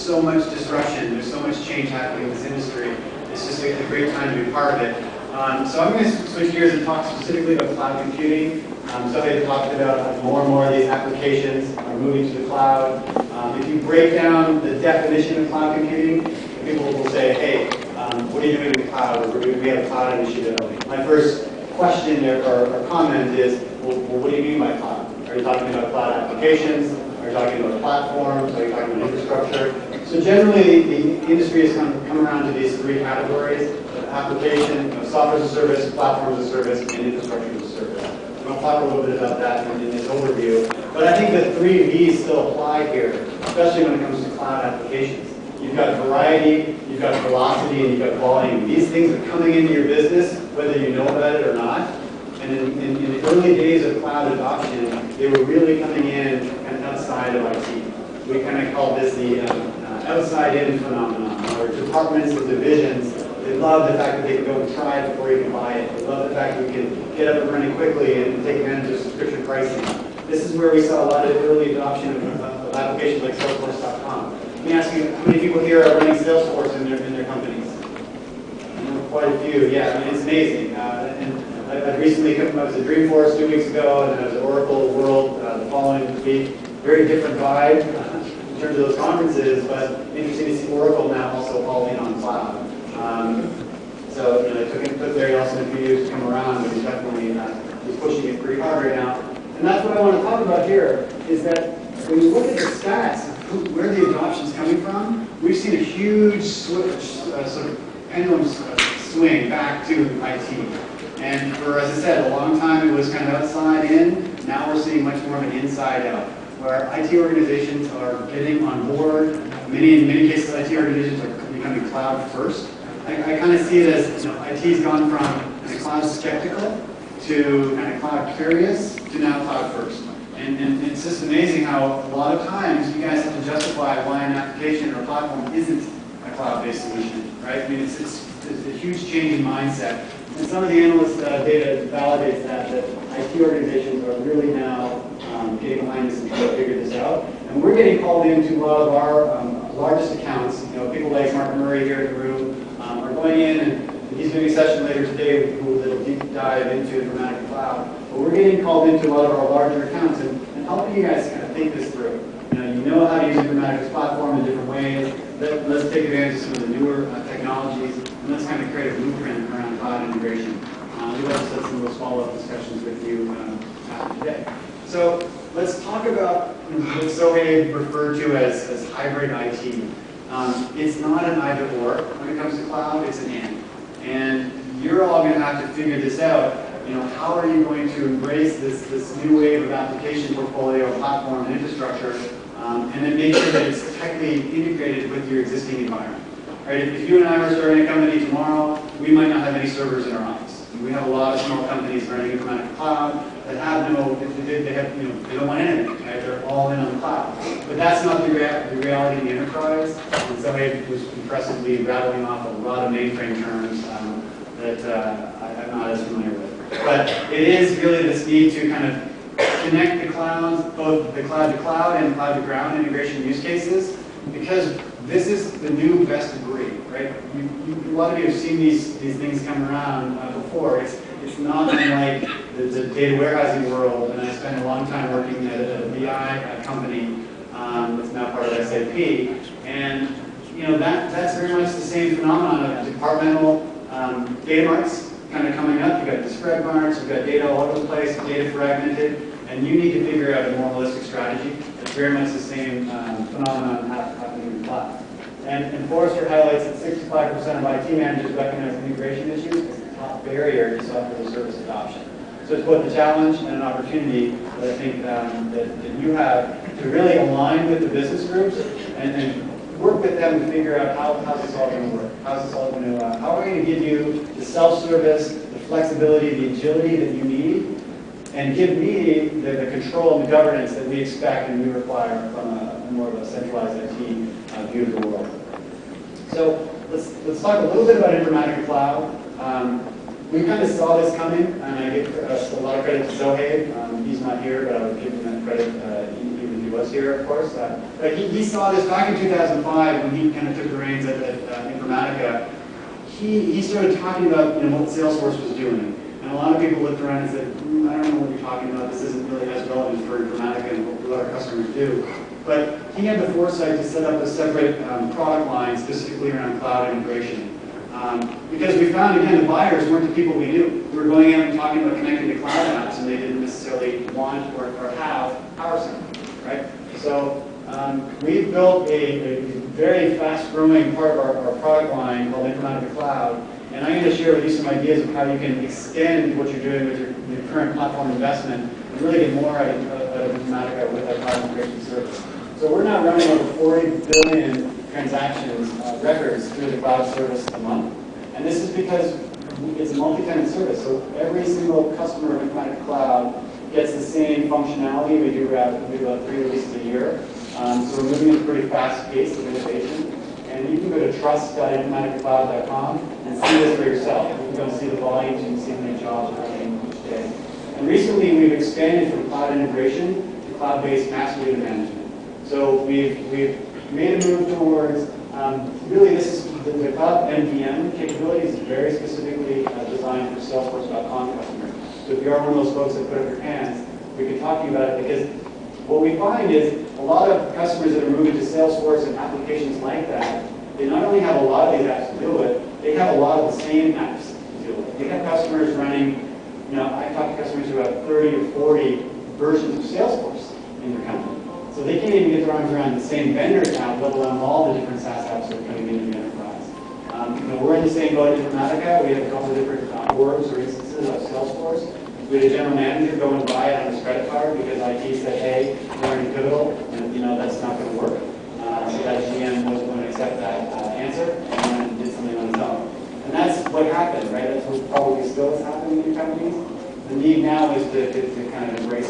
so much disruption, there's so much change happening in this industry. It's just a great time to be part of it. So I'm going to switch gears and talk specifically about cloud computing. Somebody talked about more and more of these applications are moving to the cloud. If you break down the definition of cloud computing, people will say, hey, what are you doing in the cloud? Or we have a cloud initiative. My first question or comment is, well, what do you mean by cloud? Are you talking about cloud applications? Are you talking about platforms? Are you talking about infrastructure? So generally, the industry has come around to these three categories: application, software as a service, platform as a service, and infrastructure as a service. And I'll talk a little bit about that in this overview. But I think the three V's still apply here, especially when it comes to cloud applications. You've got variety, you've got velocity, and you've got volume. These things are coming into your business, whether you know about it or not. And in the early days of cloud adoption, they were really coming in kind of outside of IT. We kind of call this the outside-in phenomenon, or departments and divisions. They love the fact that they can go and try it before you can buy it. They love the fact that we can get up and running quickly and take advantage of subscription pricing. This is where we saw a lot of early adoption of applications like Salesforce.com. Let me ask you, how many people here are running Salesforce in their companies? I know quite a few. Yeah, I mean, it's amazing. And I recently come, I was at Dreamforce 2 weeks ago, and then I was at Oracle World the following week. Very different vibe in terms of those conferences, but interesting to see Oracle now also all in on cloud. So it took Larry Ellison a few years to come around, but he's definitely he's pushing it pretty hard right now. And that's what I want to talk about here, is that when you look at the stats of where the adoption is coming from, we've seen a huge switch, sort of pendulum swing back to IT. And for, as I said, a long time it was kind of outside in. Now we're seeing much more of an inside out, where IT organizations are getting on board. In many cases, IT organizations are becoming cloud first. I kind of see it as, IT's gone from kind of cloud skeptical to kind of cloud curious to now cloud first. And it's just amazing how a lot of times you guys have to justify why an application or platform isn't a cloud-based solution, right? I mean, it's a huge change in mindset. And some of the analyst data validates that IT organizations are really now getting behind this and trying to figure this out. And we're getting called into a lot of our largest accounts. People like Mark Murray here in the room are going in, and he's doing a session later today with people that will deep dive into Informatica Cloud. But we're getting called into a lot of our larger accounts and helping you guys kind of think this through. You know how to use Informatica's platform in different ways. Let's take advantage of some of the newer technologies, and let's kind of create a blueprint around cloud integration. We'd like to set some of those follow-up discussions with you after today. So let's talk about what Sohaib referred to as hybrid IT. It's not an either-or when it comes to cloud, it's an and. And you're all going to have to figure this out. How are you going to embrace this new wave of application portfolio, platform, and infrastructure, and then make sure that it's tightly integrated with your existing environment? Right? If you and I were starting a company tomorrow, we might not have any servers in our office. We have a lot of small companies running Informatica Cloud that have they don't want anything. Right? They're all in on the cloud. But that's not the reality in the enterprise. And so he was impressively rattling off a lot of mainframe terms that I'm not as familiar with. But it is really this need to kind of connect the clouds, both the cloud to cloud and cloud to ground integration use cases, because this is the new best of breed, right? A lot of you have seen these things come around before. It's not unlike the data warehousing world, and I spent a long time working at a BI company that's now part of SAP, and that's very much the same phenomenon of departmental data marts kind of coming up. You've got the spread marks, you've got data all over the place, data fragmented, and you need to figure out a more holistic strategy. It's very much the same phenomenon happening in the cloud. And Forrester highlights that 65% of IT managers recognize integration issues as the top barrier to software as a service adoption. So it's both a challenge and an opportunity that I think that you have to really align with the business groups and work with them to figure out how's this all going to work. How are we going to give you the self-service, the flexibility, the agility that you need, and give me the control and the governance that we expect and we require from a more of a centralized IT view of the world. So let's talk a little bit about Informatica Cloud. We kind of saw this coming, and I give a lot of credit to Sohaib. He's not here, but I would give him that credit even if he was here, of course. But he saw this back in 2005 when he kind of took the reins at Informatica. He started talking about what Salesforce was doing. And a lot of people looked around and said, I don't know what you're talking about. This isn't really as relevant for Informatica and what our customers do. But he had the foresight to set up a separate product line specifically around cloud integration. Because we found, again, the buyers weren't the people we knew. We were going out and talking about connecting to cloud apps, and they didn't necessarily want or have PowerCenter, right? So we've built a very fast-growing part of our product line called Informatica Cloud. And I'm going to share with you some ideas of how you can extend what you're doing with your current platform investment and really get more out of Informatica with our cloud integration service. So we're now running over 40 billion transactions, records through the cloud service a month. And this is because it's a multi-tenant service. So every single customer of Informatica Cloud gets the same functionality. We do about 3 releases a year. So we're moving at a pretty fast pace of innovation. And you can go to trust.informaticacloud.com and see this for yourself. You can go and see the volumes, you can see how many jobs are running each day. And recently we've expanded from cloud integration to cloud-based master data management. So we've made a move towards, really this is the cloud MDM capability is very specifically designed for Salesforce.com customers. So if you are one of those folks that put up your hands, we can talk to you about it because what we find is a lot of customers that are moving to Salesforce and applications like that, they not only have a lot of these apps to deal with, they have a lot of the same apps to deal with. They have customers running, I talk to customers who have 30 or 40 versions of Salesforce in their company. So they can't even get their arms around the same vendor account, let alone all the different SaaS apps that are coming into the enterprise. We're in the same boat at Informatica. We have a couple of different orgs or instances of Salesforce. We had a general manager go and buy it on his credit card because IT said, hey, we're in Pivotal, and that's not going to work. So that GM wasn't going to accept that answer and then did something on his own. And that's what happened, right? That's what probably still is happening in companies. The need now is to kind of embrace